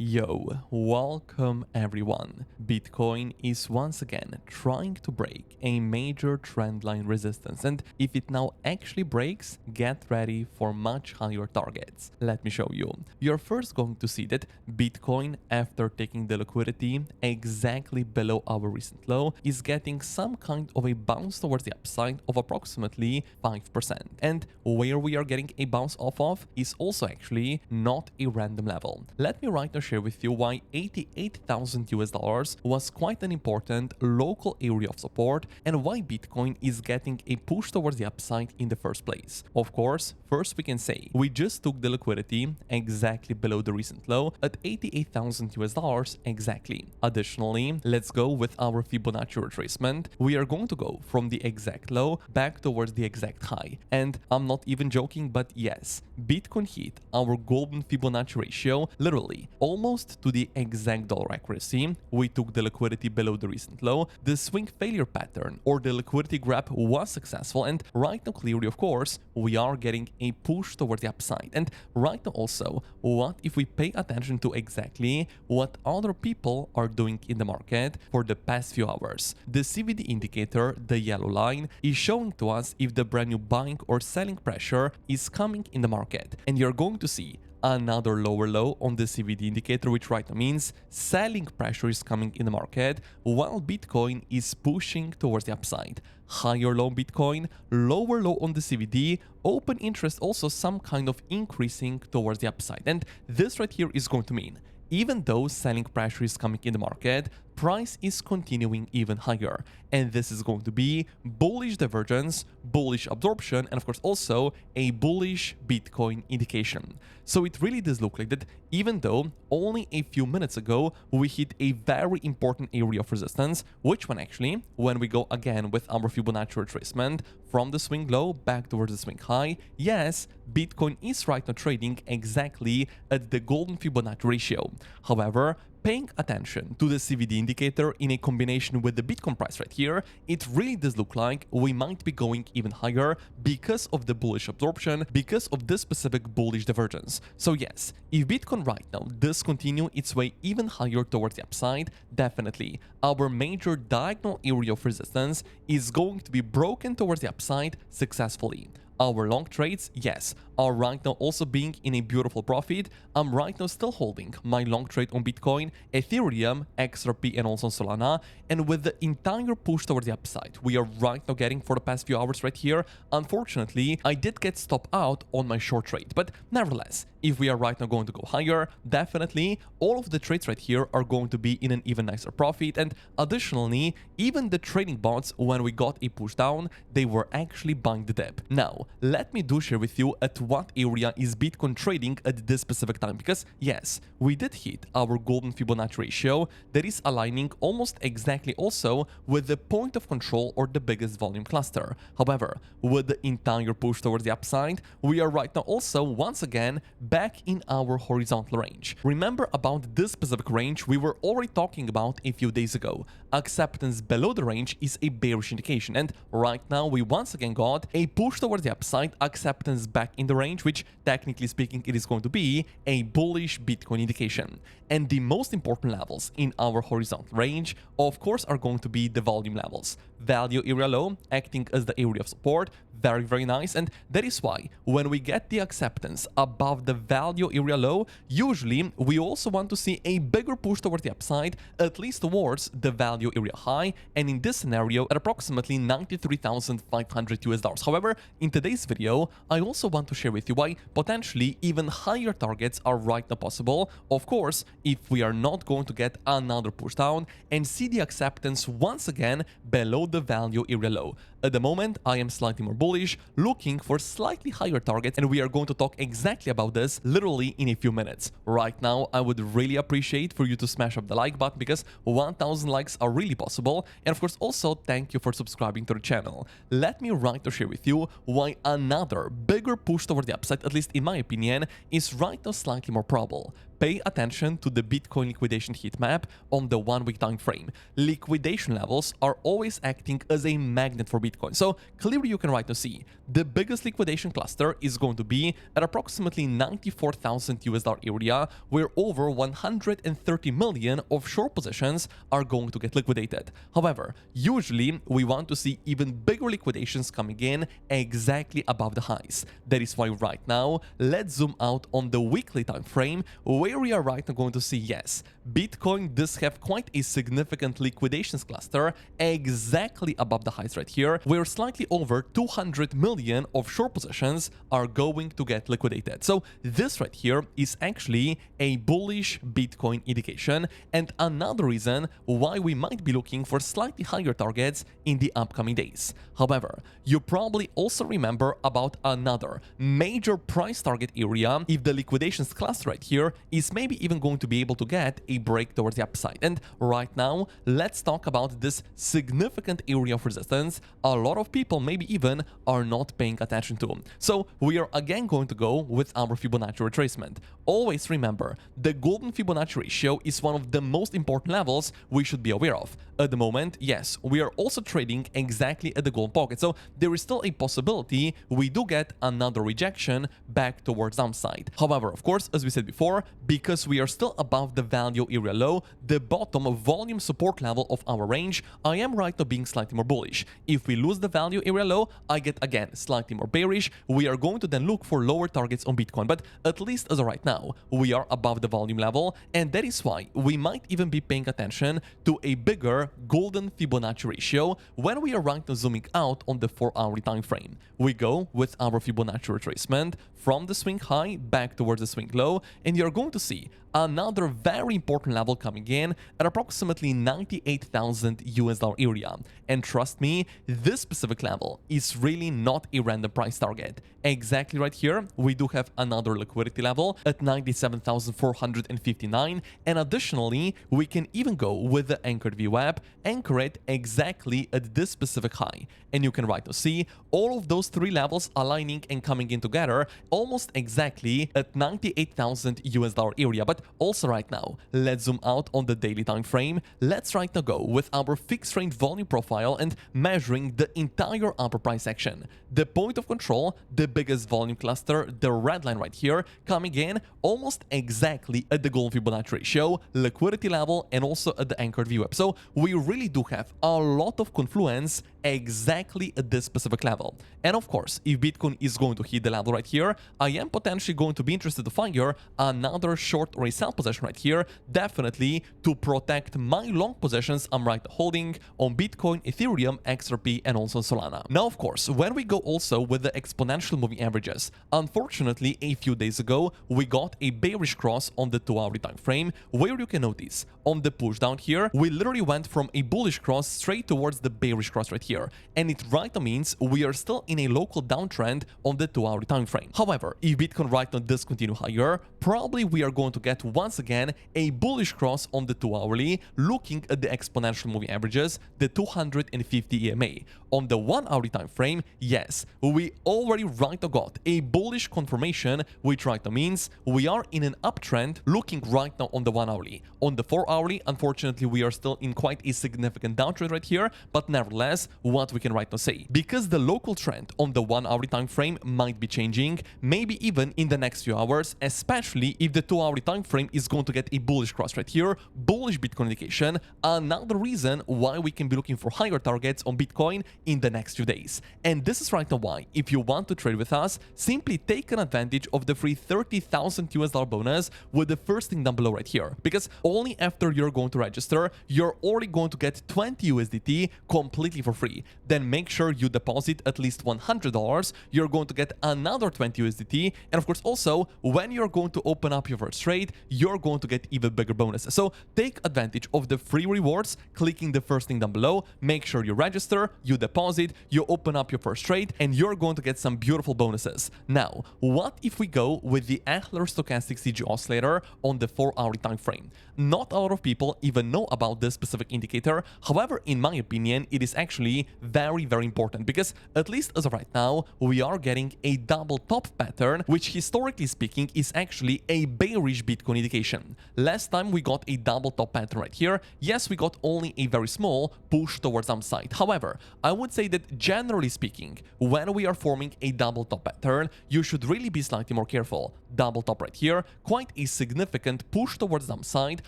Yo, welcome everyone. Bitcoin is once again trying to break a major trendline resistance, and if it now actually breaks, get ready for much higher targets. Let me show you. You're first going to see that Bitcoin, after taking the liquidity exactly below our recent low, is getting some kind of a bounce towards the upside of approximately 5%. And where we are getting a bounce off of is also actually not a random level. Let me right now share with you why 88,000 US dollars was quite an important local area of support and why Bitcoin is getting a push towards the upside in the first place. Of course, first we can say we just took the liquidity exactly below the recent low at 88,000 US dollars exactly. Additionally, let's go with our Fibonacci retracement. We are going to go from the exact low back towards the exact high. And I'm not even joking, but yes, Bitcoin hit our golden Fibonacci ratio literally almost to the exact dollar accuracy. We took the liquidity below the recent low. The swing failure pattern or the liquidity grab was successful, and right now clearly, of course, we are getting a push towards the upside. And right now also, what if we pay attention to exactly what other people are doing in the market for the past few hours? The CVD indicator, the yellow line, is showing to us if the brand new buying or selling pressure is coming in the market, and you're going to see another lower low on the CVD indicator, which right now means selling pressure is coming in the market while Bitcoin is pushing towards the upside. Higher low on Bitcoin, lower low on the CVD, open interest also some kind of increasing towards the upside. And this right here is going to mean even though selling pressure is coming in the market, price is continuing even higher. And this is going to be bullish divergence, bullish absorption, and of course also a bullish Bitcoin indication. So it really does look like that even though only a few minutes ago we hit a very important area of resistance, which one actually, when we go again with our Fibonacci retracement from the swing low back towards the swing high, yes, Bitcoin is right now trading exactly at the golden Fibonacci ratio. However, paying attention to the CVD indicator in a combination with the Bitcoin price right here, it really does look like we might be going even higher because of the bullish absorption, because of this specific bullish divergence. So yes, if Bitcoin right now does continue its way even higher towards the upside, definitely our major diagonal area of resistance is going to be broken towards the upside successfully. Our long trades, yes, are right now also being in a beautiful profit. I'm right now still holding my long trade on Bitcoin, Ethereum, XRP, and also Solana. And with the entire push towards the upside we are right now getting for the past few hours right here, unfortunately, I did get stopped out on my short trade. But nevertheless, if we are right now going to go higher, definitely all of the trades right here are going to be in an even nicer profit. And additionally, even the trading bots, when we got a push down, they were actually buying the dip. Now, let me do share with you at what area is Bitcoin trading at this specific time, because yes, we did hit our golden Fibonacci ratio that is aligning almost exactly also with the point of control or the biggest volume cluster. However, with the entire push towards the upside, we are right now also once again back in our horizontal range. Remember about this specific range we were already talking about a few days ago. Acceptance below the range is a bearish indication, and right now we once again got a push towards the upside, acceptance back in the range, which technically speaking it is going to be a bullish Bitcoin indication. And the most important levels in our horizontal range of course are going to be the volume levels. Value area low acting as the area of support, very nice, and that is why when we get the acceptance above the value area low, usually we also want to see a bigger push towards the upside, at least towards the value area high, and in this scenario at approximately 93,500 US dollars. However, in today's video I also want to share with you why potentially even higher targets are right now possible, of course if we are not going to get another push down and see the acceptance once again below the value area low. At the moment, I am slightly more bullish, looking for slightly higher targets, and we are going to talk exactly about this literally in a few minutes. Right now, I would really appreciate for you to smash up the like button because 1000 likes are really possible, and of course also thank you for subscribing to the channel. Let me right now share with you why another bigger push toward the upside, at least in my opinion, is right now slightly more probable. pay attention to the Bitcoin liquidation heat map on the 1-week time frame. Liquidation levels are always acting as a magnet for Bitcoin. So clearly you can right now see the biggest liquidation cluster is going to be at approximately 94,000 US dollar area, where over 130 million of short positions are going to get liquidated. However, usually we want to see even bigger liquidations coming in exactly above the highs. That is why right now, let's zoom out on the weekly time frame, where we are right now going to see, yes, Bitcoin does have quite a significant liquidations cluster exactly above the highs right here, where slightly over 200 million of short positions are going to get liquidated. So this right here is actually a bullish Bitcoin indication, and another reason why we might be looking for slightly higher targets in the upcoming days. However, you probably also remember about another major price target area if the liquidations cluster right here is maybe even going to be able to get a break towards the upside. And right now, let's talk about this significant area of resistance a lot of people maybe even are not paying attention to. So we are again going to go with our Fibonacci retracement. Always remember, the golden Fibonacci ratio is one of the most important levels we should be aware of. At the moment, yes, we are also trading exactly at the golden pocket, so there is still a possibility we do get another rejection back towards downside. However, of course, as we said before, because we are still above the value area low, the bottom volume support level of our range, I am right now being slightly more bullish. If we lose the value area low, I get again slightly more bearish. We are going to then look for lower targets on Bitcoin, but at least as of right now, we are above the volume level, and that is why we might even be paying attention to a bigger golden Fibonacci ratio when we are right now zooming out on the 4-hourly time frame. We go with our Fibonacci retracement from the swing high back towards the swing low, and you're going to see another very important level coming in at approximately 98,000 US dollar area. And trust me, this specific level is really not a random price target. Exactly right here, we do have another liquidity level at 97,459, and additionally, we can even go with the anchored VWAP, anchor it exactly at this specific high. And you can right now see all of those three levels aligning and coming in together almost exactly at 98,000 US dollar area. But also right now, let's zoom out on the daily time frame. Let's right now go with our fixed range volume profile and measuring the entire upper price action. The point of control, the biggest volume cluster, the red line right here, coming in almost exactly at the golden Fibonacci ratio, liquidity level, and also at the anchored VWAP. So we really do have a lot of confluence exactly at this specific level. And of course, if Bitcoin is going to hit the level right here, I am potentially going to be interested to find here another short or a sell position right here, definitely to protect my long positions I'm right holding on Bitcoin, Ethereum, XRP, and also Solana. Now, of course, when we go also with the exponential moving averages, unfortunately, a few days ago, we got a bearish cross on the 2-hourly time frame, where you can notice on the push down here, we literally went from a bullish cross straight towards the bearish cross right here. And it right now means we are still in a local downtrend on the 2-hourly time frame. However, if Bitcoin right now does continue higher, probably we are going to get once again a bullish cross on the 2-hourly, looking at the exponential moving averages, the 250 EMA. On the 1-hourly time frame, yes, we already right now got a bullish confirmation, which right now means we are in an uptrend looking right now on the 1-hourly. On the 4-hourly, unfortunately, we are still in quite a significant downtrend right here, but nevertheless, what we can right now say, because the local trend on the 1-hourly time frame might be changing, maybe even in the next few hours, especially if the 2-hourly time frame is going to get a bullish cross right here, bullish Bitcoin indication, another reason why we can be looking for higher targets on Bitcoin in the next few days. And this is right now why, if you want to trade with us, simply take an advantage of the free 30,000 US dollar bonus with the first thing down below right here, because only after you're going to register, you're already going to get 20 USDT completely for free. Then make sure you deposit at least $100, you're going to get another 20 USDT, and of course also, when you're going to open up your first trade, you're going to get even bigger bonuses. So take advantage of the free rewards, clicking the first thing down below, make sure you register, you deposit, you open up your first trade, and you're going to get some beautiful bonuses. Now, what if we go with the Achler stochastic CG oscillator on the 4-hourly time frame? Not a lot of people even know about this specific indicator. However, in my opinion, it is actually very, very important, because at least as of right now, we are getting a double top pattern, which historically speaking is actually a basic bearish Bitcoin indication. Last time we got a double top pattern right here. Yes, we got only a very small push towards downside. However, I would say that generally speaking, when we are forming a double top pattern, you should really be slightly more careful. Double top right here, quite a significant push towards downside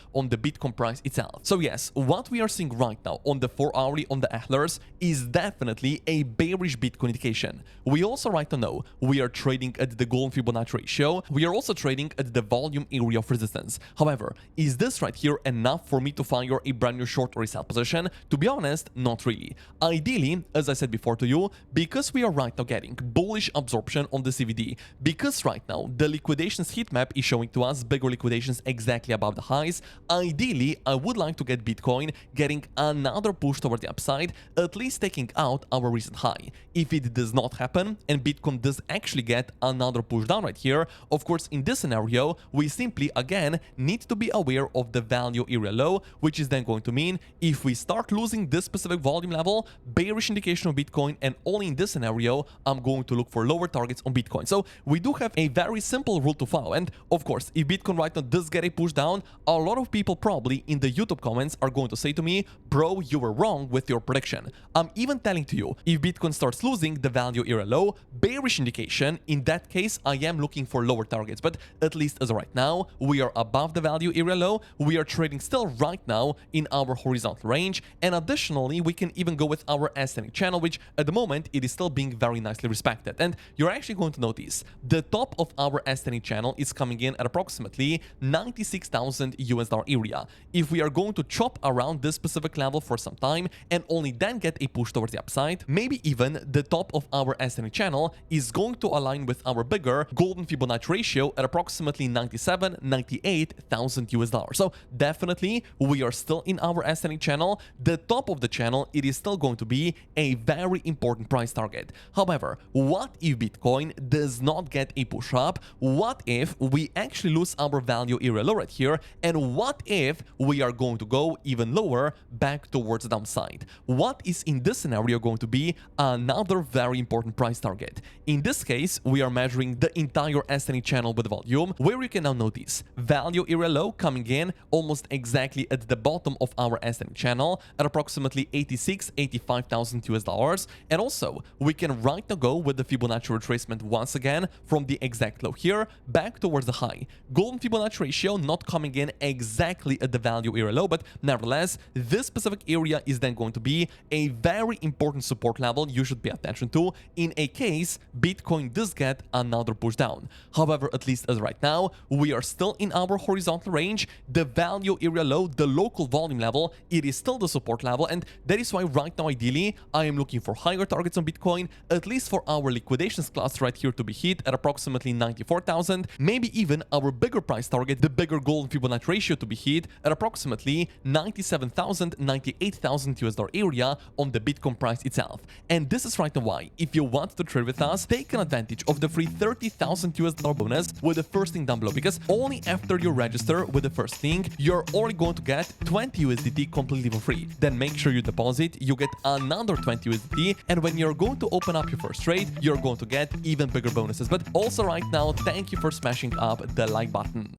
on the Bitcoin price itself. So yes, what we are seeing right now on the 4-hourly on the Adlers is definitely a bearish Bitcoin indication. We also right now know we are trading at the golden Fibonacci ratio. We are also trading at the volume area of resistance. However, is this right here enough for me to fire a brand new short or sell position? To be honest, not really. Ideally, as I said before to you, because we are right now getting bullish absorption on the CVD, because right now the liquidations heat map is showing to us bigger liquidations exactly above the highs, ideally I would like to get Bitcoin getting another push toward the upside, at least taking out our recent high. If it does not happen and Bitcoin does actually get another push down right here, of course in this scenario we simply again need to be aware of the value area low, which is then going to mean if we start losing this specific volume level, bearish indication of Bitcoin, and only in this scenario I'm going to look for lower targets on Bitcoin. So we do have a very simple rule to follow, and of course if Bitcoin right now does get a push down, a lot of people probably in the YouTube comments are going to say to me, bro, you were wrong with your prediction. I'm even telling to you, if Bitcoin starts losing the value area low, bearish indication, in that case I am looking for lower targets, but at least as of right now we are above the value area low. We are trading still right now in our horizontal range, and additionally we can even go with our ascending channel, which at the moment it is still being very nicely respected. And you're actually going to notice the top of our ascending channel is coming in at approximately 96,000 US dollar area. If we are going to chop around this specific level for some time and only then get a push towards the upside, maybe even the top of our ascending channel is going to align with our bigger golden Fibonacci ratio at approximately 98,000 US dollars. So definitely we are still in our ascending channel. The top of the channel, it is still going to be a very important price target. However, what if Bitcoin does not get a push up? What if we actually lose our value area low right here? And what if we are going to go even lower back towards the downside? What is in this scenario going to be another very important price target? In this case, we are measuring the entire ascending channel with volume, where you can now notice value area low coming in almost exactly at the bottom of our ascending channel at approximately 85,000 US dollars. And also we can right now go with the Fibonacci retracement once again from the exact low here back towards the high. Golden Fibonacci ratio not coming in exactly at the value area low, but nevertheless this specific area is then going to be a very important support level you should pay attention to in a case Bitcoin does get another push down. However, at least as right now we are still in our horizontal range. The value area low, the local volume level, it is still the support level, and that is why right now ideally I am looking for higher targets on Bitcoin, at least for our liquidations cluster right here to be hit at approximately 94,000, maybe even our bigger price target, the bigger golden Fibonacci ratio to be hit at approximately 97,000, 98,000 US dollar area on the Bitcoin price itself. And this is right now why, if you want to trade with us, take an advantage of the free 30,000 US dollar bonus with the first link down below, because only after you register with the first link, you're only going to get 20 USDT completely for free. Then make sure you deposit, you get another 20 USDT, and when you're going to open up your first trade, you're going to get even bigger bonuses. But also right now, thank you for smashing up the like button.